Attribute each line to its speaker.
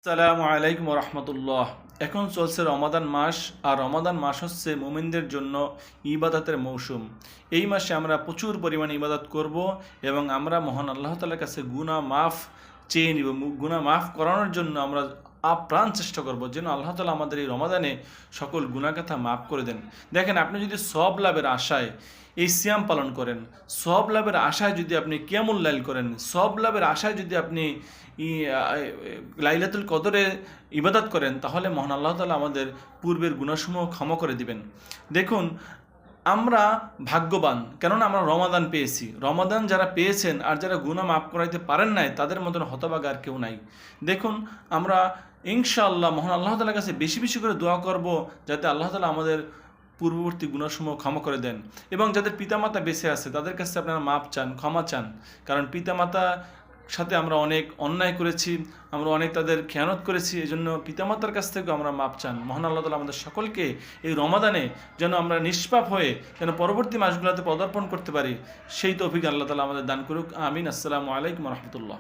Speaker 1: আসসালামু আলাইকুম রহমতুল্লাহ। এখন চলছে রমাদান মাস, আর রমাদান মাস হচ্ছে মুমিনদের জন্য ইবাদতের মৌসুম। এই মাসে আমরা প্রচুর পরিমাণে ইবাদত করব এবং আমরা মহান আল্লাহ তাআলার কাছে গুনাহ মাফ চেয়ে নিব। গুনাহ মাফ করানোর জন্য আমরা আপ্রাণ চেষ্টা করব যেন আল্লাহ তাআলা আমাদের এই রমাদানে সকল গুনাহগাথা মাফ করে দেন। দেখেন, আপনি যদি সওয়াব লাভের আশায় এই সিয়াম পালন করেন, সওয়াব লাভের আশায় যদি আপনি কিয়ামুল লাইল করেন, সওয়াব লাভের আশায় যদি আপনি লাইলাতুল কদরে ইবাদত করেন, তাহলে মহান আল্লাহ তাআলা আমাদের পূর্বের গুনাহসমূহ ক্ষমা করে দিবেন। দেখুন, আমরা ভাগ্যবান, কেননা আমরা রমাদান পেয়েছি। রমাদান যারা পেয়েছেন আর যারা গুনাহ মাফ করাইতে পারেন নাই, তাদের মতন হতভাগা আর কেউ নাই। দেখুন, আমরা ইনশাআল্লাহ মহান আল্লাহ তাআলার কাছে বেশি বেশি করে দোয়া করব, যাতে আল্লাহ তাআলা আমাদের পূর্ববর্তী গুনাহসমূহ ক্ষমা করে দেন। এবং যাদের পিতামাতা বেঁচে আছে, তাদের কাছে আপনারা মাপ চান, ক্ষমা চান। কারণ পিতামাতা সাথে আমরা অনেক অন্যায় করেছি, আমরা অনেক তাদের খেয়ানত করেছি। এই জন্য পিতামাতার কাছ থেকেও আমরা মাপ চান। মহান আল্লাহ তাআলা আমাদের সকলকে এই রমাদানে যেন আমরা নিষ্পাপ হয়ে যেন পরবর্তী মাসগুলোতে পদার্পণ করতে পারি, সেই তৌফিক আল্লাহ তাআলা আমাদের দান করুক। আমিন। আসসালামু আলাইকুম রহমতুল্লাহ।